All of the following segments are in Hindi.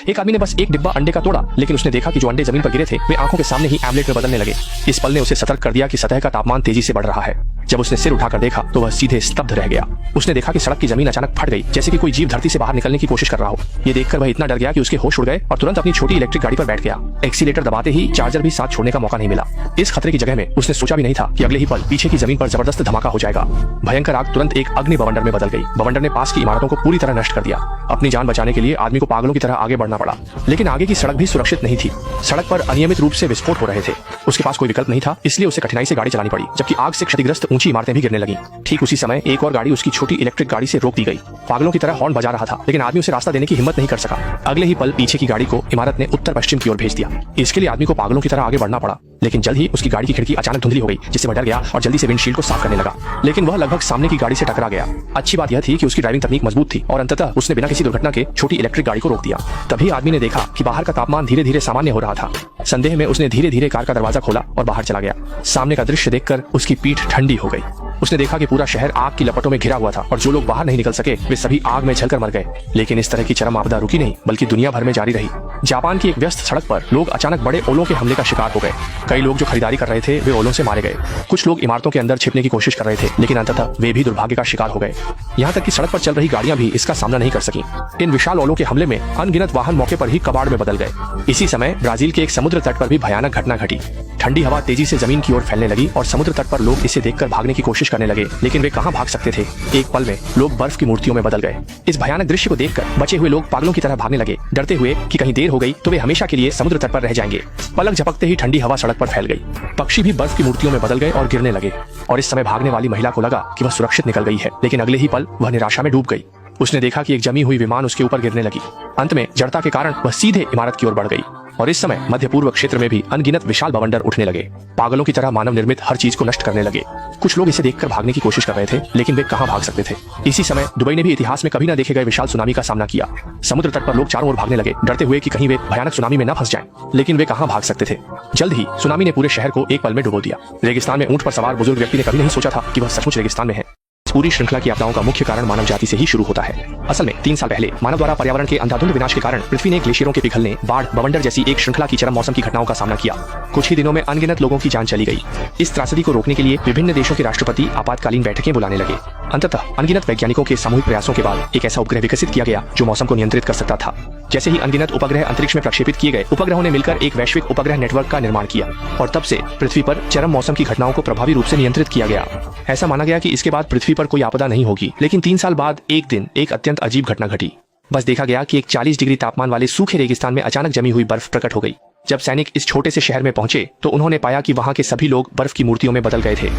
एक आदमी ने बस एक डिब्बा अंडे का तोड़ा, लेकिन उसने देखा कि जो अंडे जमीन पर गिरे थे वे आंखों के सामने ही एमलेट में बदलने लगे। इस पल ने उसे सतर्क कर दिया कि सतह का तापमान तेजी से बढ़ रहा है। जब उसने सिर उठाकर देखा तो वह सीधे स्तब्ध रह गया। उसने देखा कि सड़क की जमीन अचानक फट गई, जैसे कि कोई जीव धरती से बाहर निकलने की कोशिश कर रहा हो। ये देखकर वह इतना डर गया कि उसके होश उड़ गए और तुरंत अपनी छोटी इलेक्ट्रिक गाड़ी पर बैठ गया। एक्सीलेटर दबाते ही चार्जर भी साथ छोड़ने का मौका नहीं मिला। इस खतरे की जगह में उसने सोचा भी नहीं था कि अगले ही पल पीछे की जमीन पर जबरदस्त धमाका हो जाएगा। भयंकर आग तुरंत एक अग्नि बवंडर में बदल गई। बवंडर ने पास की इमारतों को पूरी तरह नष्ट कर दिया। अपनी जान बचाने के लिए आदमी को पागलों की तरह आगे बढ़ना पड़ा, लेकिन आगे की सड़क भी सुरक्षित नहीं थी। सड़क पर अनियमित रूप से विस्फोट हो रहे थे। उसके पास कोई विकल्प नहीं था, इसलिए उसे कठिनाई से गाड़ी चलानी पड़ी, जबकि आग से क्षतिग्रस्त ऊंची इमारतें भी गिरने लगी। ठीक उसी समय एक और गाड़ी उसकी छोटी इलेक्ट्रिक गाड़ी से रोक दी गई। पागलों की तरह हॉर्न बजा रहा था, लेकिन आदमी उसे रास्ता देने की हिम्मत नहीं कर सका। अगले ही पल पीछे की गाड़ी को इमारत ने उत्तर पश्चिम की ओर भेज दिया। इसके लिए आदमी को पागलों की तरह आगे बढ़ना पड़ा, लेकिन जल्द ही उसकी गाड़ी की खिड़की अचानक धुंधली हो गई, जिससे वह डर गया और जल्दी से विंडशील्ड को साफ करने लगा। लेकिन वह लगभग सामने की गाड़ी से टकरा गया। अच्छी बात यह थी कि उसकी ड्राइविंग तकनीक मजबूत थी और अंततः उसने बिना किसी दुर्घटना के छोटी इलेक्ट्रिक गाड़ी को रोक दिया। तभी आदमी ने देखा कि बाहर का तापमान धीरे धीरे सामान्य हो रहा था। संदेह में उसने धीरे धीरे कार का दरवाजा खोला और बाहर चला गया। सामने का दृश्य देखकर उसकी पीठ ठंडी हो गई। उसने देखा कि पूरा शहर आग की लपटों में घिरा हुआ था और जो लोग बाहर नहीं निकल सके वे सभी आग में जलकर मर गए। लेकिन इस तरह की चरम आपदा रुकी नहीं, बल्कि दुनिया भर में जारी रही। जापान की एक व्यस्त सड़क पर लोग अचानक बड़े ओलों के हमले का शिकार हो गए। कई लोग जो खरीदारी कर रहे थे वे ओलों से मारे गए। कुछ लोग इमारतों के अंदर छिपने की कोशिश कर रहे थे, लेकिन अंततः वे भी दुर्भाग्य का शिकार हो गए। यहाँ तक कि सड़क पर चल रही गाड़ियां भी इसका सामना नहीं कर सकी। इन विशाल ओलों के हमले में अनगिनत वाहन मौके पर ही कबाड़ में बदल गए। इसी समय ब्राजील के एक समुद्र तट पर भी भयानक घटना घटी। ठंडी हवा तेजी से जमीन की ओर फैलने लगी और समुद्र तट पर लोग इसे देखकर भागने की कोशिश करने लगे, लेकिन वे कहां भाग सकते थे। एक पल में लोग बर्फ की मूर्तियों में बदल गए। इस भयानक दृश्य को देखकर बचे हुए लोग पागलों की तरह भागने लगे, डरते हुए कि कहीं देर हो गई तो वे हमेशा के लिए समुद्र तट पर रह जाएंगे। पलक झपकते ही ठंडी हवा सड़क पर फैल गई। पक्षी भी बर्फ की मूर्तियों में बदल गए और गिरने लगे। और इस समय भागने वाली महिला को लगा कि वह सुरक्षित निकल गई है, लेकिन अगले ही पल वह निराशा में डूब गई। उसने देखा कि एक जमी हुई विमान उसके ऊपर गिरने लगी। अंत में जड़ता के कारण वह सीधे इमारत की ओर बढ़ गई। और इस समय मध्य पूर्व क्षेत्र में भी अनगिनत विशाल बवंडर उठने लगे। पागलों की तरह मानव निर्मित हर चीज को नष्ट करने लगे। कुछ लोग इसे देखकर भागने की कोशिश कर रहे थे, लेकिन वे कहां भाग सकते थे। इसी समय दुबई ने भी इतिहास में कभी न देखे गए विशाल सुनामी का सामना किया। समुद्र तट पर लोग चारों ओर भागने लगे, डरते हुए कि कहीं वे भयानक सुनामी में न फंस जाएं। लेकिन वे कहां भाग सकते थे। जल्द ही सुनामी ने पूरे शहर को एक पल में डुबो दिया। रेगिस्तान में ऊंट पर सवार बुजुर्ग व्यक्ति ने कभी नहीं सोचा था कि वह सचमुच रेगिस्तान में है। पूरी श्रृंखला की आपदाओं का मुख्य कारण मानव जाति से ही शुरू होता है। असल में 3 साल पहले मानव द्वारा पर्यावरण के अंधाधुंध विनाश के कारण पृथ्वी ने ग्लेशियरों के पिघलने, बाढ़, बवंडर जैसी एक श्रृंखला की चरम मौसम की घटनाओं का सामना किया। कुछ ही दिनों में अनगिनत लोगों की जान चली गई। इस त्रासदी को रोकने के लिए विभिन्न देशों के राष्ट्रपति आपातकालीन बैठकें बुलाने लगे। अंततः अनगिनत वैज्ञानिकों के सामूहिक प्रयासों के बाद एक ऐसा उपग्रह विकसित किया गया जो मौसम को नियंत्रित कर सकता था। जैसे ही अनगिनत उपग्रह अंतरिक्ष में प्रक्षेपित किए गए, उपग्रहों ने मिलकर एक वैश्विक उपग्रह नेटवर्क का निर्माण किया और तब से पृथ्वी पर चरम मौसम की घटनाओं को प्रभावी रूप से नियंत्रित किया गया। ऐसा माना गया कि इसके बाद पृथ्वी पर कोई आपदा नहीं होगी, लेकिन 3 साल बाद एक दिन एक अत्यंत अजीब घटना घटी। बस देखा गया कि एक 40 डिग्री तापमान वाले सूखे रेगिस्तान में अचानक जमी हुई बर्फ प्रकट हो गई। जब सैनिक इस छोटे से शहर में पहुंचे तो उन्होंने पाया कि वहां के सभी लोग बर्फ की मूर्तियों में बदल गए थे।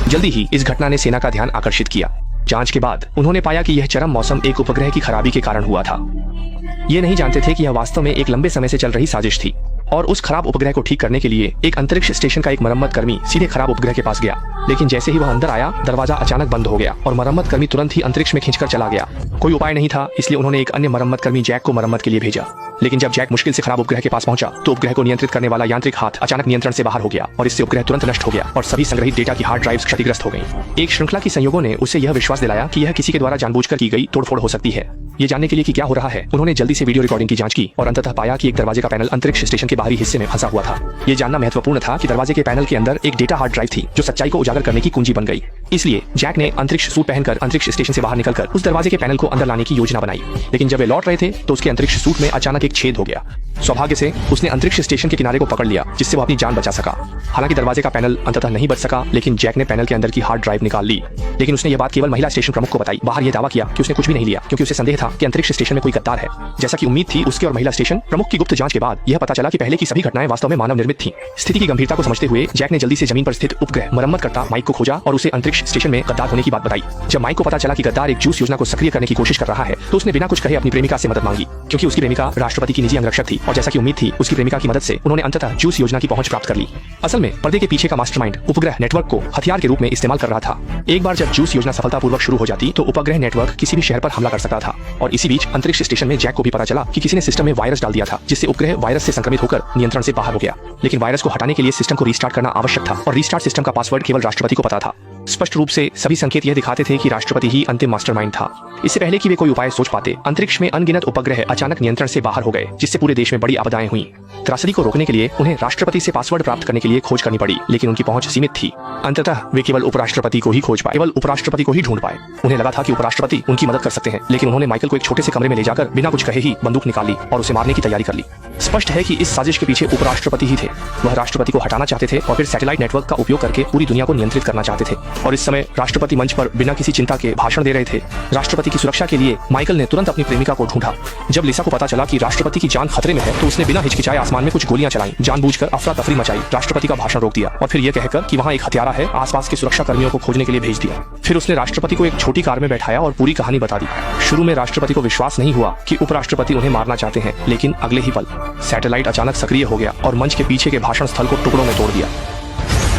जल्दी ही इस घटना ने सेना का ध्यान आकर्षित किया। जांच के बाद उन्होंने पाया कि यह चरम मौसम एक उपग्रह की खराबी के कारण हुआ था। ये नहीं जानते थे कि यह वास्तव में एक लंबे समय से चल रही साजिश थी। और उस खराब उपग्रह को ठीक करने के लिए एक अंतरिक्ष स्टेशन का एक मरम्मत कर्मी सीधे खराब उपग्रह के पास गया। लेकिन जैसे ही वह अंदर आया, दरवाजा अचानक बंद हो गया और मरम्मत कर्मी तुरंत ही अंतरिक्ष में खींचकर चला गया। कोई उपाय नहीं था, इसलिए उन्होंने एक अन्य मरम्मत कर्मी जैक को मरम्मत के लिए भेजा। लेकिन जब जैक मुश्किल से खराब उपग्रह के पास पहुंचा तो उपग्रह को नियंत्रित करने वाला यांत्रिक हाथ अचानक नियंत्रण से बाहर हो गया और इससे उपग्रह तुरंत नष्ट हो गया और सभी संग्रहित डेटा की हार्ड ड्राइव्स क्षतिग्रस्त हो गई। एक श्रृंखला की संयोगों ने उसे यह विश्वास दिलाया कि यह किसी के द्वारा जानबूझकर की गई तोड़फोड़ हो सकती है। ये जानने के लिए कि क्या हो रहा है, उन्होंने जल्दी से वीडियो रिकॉर्डिंग की जांच की और अंततः पाया कि एक दरवाजे का पैनल अंतरिक्ष स्टेशन के बाहरी हिस्से में फंसा हुआ था। ये जानना महत्वपूर्ण था कि दरवाजे के पैनल के अंदर एक डेटा हार्ड ड्राइव थी जो सच्चाई को उजागर करने की कुंजी बन गई। इसलिए जैक ने अंतरिक्ष सूट पहनकर अंतरिक्ष स्टेशन से बाहर निकलकर उस दरवाजे के पैनल को अंदर लाने की योजना बनाई। लेकिन जब वे लौट रहे थे तो उसके अंतरिक्ष सूट में अचानक एक छेद हो गया। सौभाग्य से उसने अंतरिक्ष स्टेशन के किनारे को पकड़ लिया, जिससे वो अपनी जान बचा सका। हालांकि दरवाजे का पैनल अंततः नहीं बच सका, लेकिन जैक ने पैनल के अंदर की हार्ड ड्राइव निकाल ली। लेकिन उसने यह बात केवल महिला स्टेशन प्रमुख को बताई। बाहर यह दावा किया कि उसने कुछ भी नहीं लिया, क्योंकि उसे संदेह था कि अंतरिक्ष स्टेशन में कोई गद्दार है। जैसा कि उम्मीद थी, उसके और महिला स्टेशन प्रमुख की गुप्त जांच के बाद यह पता चला कि पहले की सभी घटनाएं वास्तव में मानव निर्मित थीं। स्थिति की गंभीरता को समझते हुए जैक ने जल्दी से जमीन पर स्थित उपग्रह मरम्मतकर्ता माइक को खोजा और उसे अंतरिक्ष स्टेशन में गद्दार होने की बात बताई। जब माइक को पता चला कि गद्दार एक जूस योजना को सक्रिय करने की कोशिश कर रहा है तो उसने बिना कुछ कहे अपनी प्रेमिका से मदद मांगी, क्योंकि उसकी प्रेमिका राष्ट्रपति की निजी अंगरक्षक थी और जैसा कि उम्मीद थी, उसकी प्रेमिका की मदद से उन्होंने अंततः जूस योजना की पहुंच प्राप्त कर ली। असल में पर्दे के पीछे का मास्टरमाइंड उपग्रह नेटवर्क को हथियार के रूप में इस्तेमाल कर रहा था। एक बार जब जूस योजना सफलतापूर्वक शुरू हो जाती तो उपग्रह नेटवर्क किसी भी शहर पर हमला कर सकता था। और इसी बीच अंतरिक्ष स्टेशन में जैक को भी पता चला कि किसी ने सिस्टम में वायरस डाल दिया था, जिससे उपग्रह वायरस से संक्रमित होकर नियंत्रण से बाहर हो गया। लेकिन वायरस को हटाने के लिए सिस्टम को रीस्टार्ट करना आवश्यक था और रीस्टार्ट सिस्टम का पासवर्ड केवल राष्ट्रपति को पता था। स्पष्ट रूप से सभी संकेत यह दिखाते थे कि राष्ट्रपति ही अंतिम मास्टरमाइंड था। इससे पहले कि वे कोई उपाय सोच पाते, अंतरिक्ष में अनगिनत उपग्रह अचानक नियंत्रण से बाहर हो गए, जिससे पूरे देश में बड़ी आपदाएं हुई। त्रासदी को रोकने के लिए उन्हें राष्ट्रपति से पासवर्ड प्राप्त करने के लिए खोज करनी पड़ी, लेकिन उनकी पहुंच सीमित थी। अंततः वे केवल उपराष्ट्रपति को ही खोज पाए, केवल उपराष्ट्रपति को ही ढूंढ पाए। उन्हें लगा था कि उपराष्ट्रपति उनकी मदद कर सकते हैं, लेकिन उन्होंने माइकल को एक छोटे से कमरे में ले जाकर बिना कुछ कहे ही बंदूक निकाल ली और उसे मारने की तैयारी कर ली। स्पष्ट है कि इस साजिश के पीछे उपराष्ट्रपति ही थे। वह राष्ट्रपति को हटाना चाहते थे और फिर सैटेलाइट नेटवर्क का उपयोग करके पूरी दुनिया को नियंत्रित करना चाहते थे। और इस समय राष्ट्रपति मंच पर बिना किसी चिंता के भाषण दे रहे थे। राष्ट्रपति की सुरक्षा के लिए माइकल ने तुरंत अपनी प्रेमिका को ढूंढा। जब लिसा को पता चला कि राष्ट्रपति की जान खतरे में है, तो उसने बिना हिचकिचाए आसमान में कुछ गोलियां चलाई, जानबूझकर अफरा तफरी मचाई, राष्ट्रपति का भाषण रोक दिया और फिर यह कहकर कि वहां एक हत्यारा है, आसपास के सुरक्षा कर्मियों को खोजने के लिए भेज दिया। फिर उसने राष्ट्रपति को एक छोटी कार में बैठाया और पूरी कहानी बता दी। शुरू में राष्ट्रपति को विश्वास नहीं हुआ कि उपराष्ट्रपति उन्हें मारना चाहते हैं, लेकिन अगले ही पल सैटेलाइट अचानक सक्रिय हो गया और मंच के पीछे के भाषण स्थल को टुकड़ों में तोड़ दिया।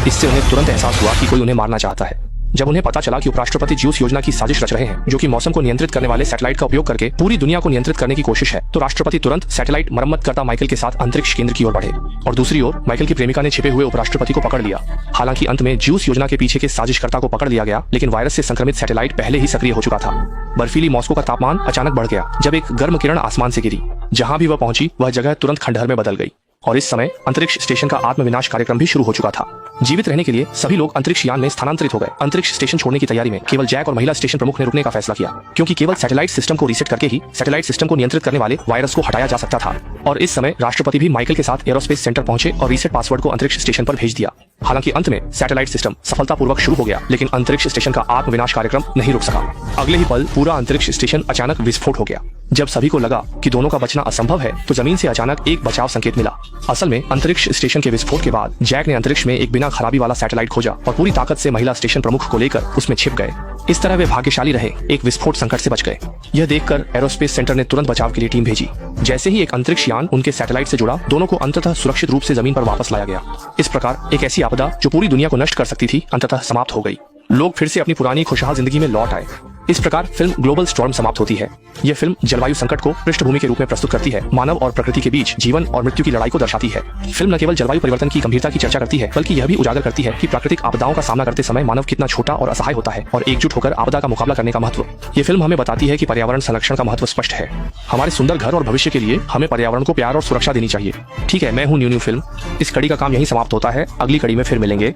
इससे उन्हें तुरंत एहसास हुआ कि कोई उन्हें मारना चाहता है। जब उन्हें पता चला कि उपराष्ट्रपति ज्यूस योजना की साजिश रच रहे हैं, जो कि मौसम को नियंत्रित करने वाले सैटेलाइट का उपयोग करके पूरी दुनिया को नियंत्रित करने की कोशिश है, तो राष्ट्रपति तुरंत सैटेलाइट मरम्मत करता माइकल के साथ अंतरिक्ष केंद्र की ओर बढ़े। और दूसरी ओर माइकल की प्रेमिका ने छिपे हुए उपराष्ट्रपति को पकड़ लिया। हालांकि अंत में ज्यूस योजना के पीछे के साजिशकर्ता को पकड़ लिया गया, लेकिन वायरस से संक्रमित सैटेलाइट पहले ही सक्रिय हो चुका था। बर्फीली मॉस्को का तापमान अचानक बढ़ गया जब एक गर्म किरण आसमान से गिरी। जहां भी वह पहुंची, वह जगह तुरंत खंडहर में बदल गई और इस समय अंतरिक्ष स्टेशन का आत्मविनाश कार्यक्रम भी शुरू हो चुका था। जीवित रहने के लिए सभी लोग अंतरिक्ष यान में स्थानांतरित हो गए। अंतरिक्ष स्टेशन छोड़ने की तैयारी में केवल जैक और महिला स्टेशन प्रमुख ने रुकने का फैसला किया, क्योंकि केवल सैटेलाइट सिस्टम को रीसेट करके ही सैटेलाइट सिस्टम को नियंत्रित करने वाले वायरस को हटाया जा सकता था। और इस समय राष्ट्रपति भी माइकल के साथ एरोस्पेस सेंटर पहुंचे और रीसेट पासवर्ड को अंतरिक्ष स्टेशन पर भेज दिया। हालांकि अंत में सैटेलाइट सिस्टम सफलतापूर्वक शुरू हो गया, लेकिन अंतरिक्ष स्टेशन का आत्मविनाश कार्यक्रम नहीं रुक सका। अगले ही पल पूरा अंतरिक्ष स्टेशन अचानक विस्फोट हो गया। जब सभी को लगा कि दोनों का बचना असंभव है, तो जमीन से अचानक एक बचाव संकेत मिला। असल में अंतरिक्ष स्टेशन के विस्फोट के बाद जैक ने अंतरिक्ष में एक बिना खराबी वाला सैटेलाइट खोजा और पूरी ताकत से महिला स्टेशन प्रमुख को लेकर उसमें छिप गए। इस तरह वे भाग्यशाली रहे, एक विस्फोट संकट से बच गए। यह देखकर एरोस्पेस सेंटर ने तुरंत बचाव के लिए टीम भेजी। जैसे ही एक अंतरिक्ष यान उनके सैटेलाइट से जुड़ा, दोनों को अंततः सुरक्षित रूप से जमीन पर वापस लाया गया। इस प्रकार एक ऐसी आपदा जो पूरी दुनिया को नष्ट कर सकती थी, अंततः समाप्त हो गई। लोग फिर से अपनी पुरानी खुशहाल जिंदगी में लौट आए। इस प्रकार फिल्म ग्लोबल स्टॉर्म समाप्त होती है। यह फिल्म जलवायु संकट को पृष्ठभूमि के रूप में प्रस्तुत करती है, मानव और प्रकृति के बीच जीवन और मृत्यु की लड़ाई को दर्शाती है। फिल्म न केवल जलवायु परिवर्तन की गंभीरता की चर्चा करती है, बल्कि यह भी उजागर करती है कि प्राकृतिक आपदाओं का सामना करते समय मानव कितना छोटा और असहाय होता है और एकजुट होकर आपदा का मुकाबला करने का महत्व। ये फिल्म हमें बताती है कि पर्यावरण संरक्षण का महत्व स्पष्ट है। हमारे सुंदर घर और भविष्य के लिए हमें पर्यावरण को प्यार और सुरक्षा देनी चाहिए। ठीक है, मैं हूँ न्यू फिल्म। इस कड़ी का काम यहीं समाप्त होता है। अगली कड़ी में फिर मिलेंगे।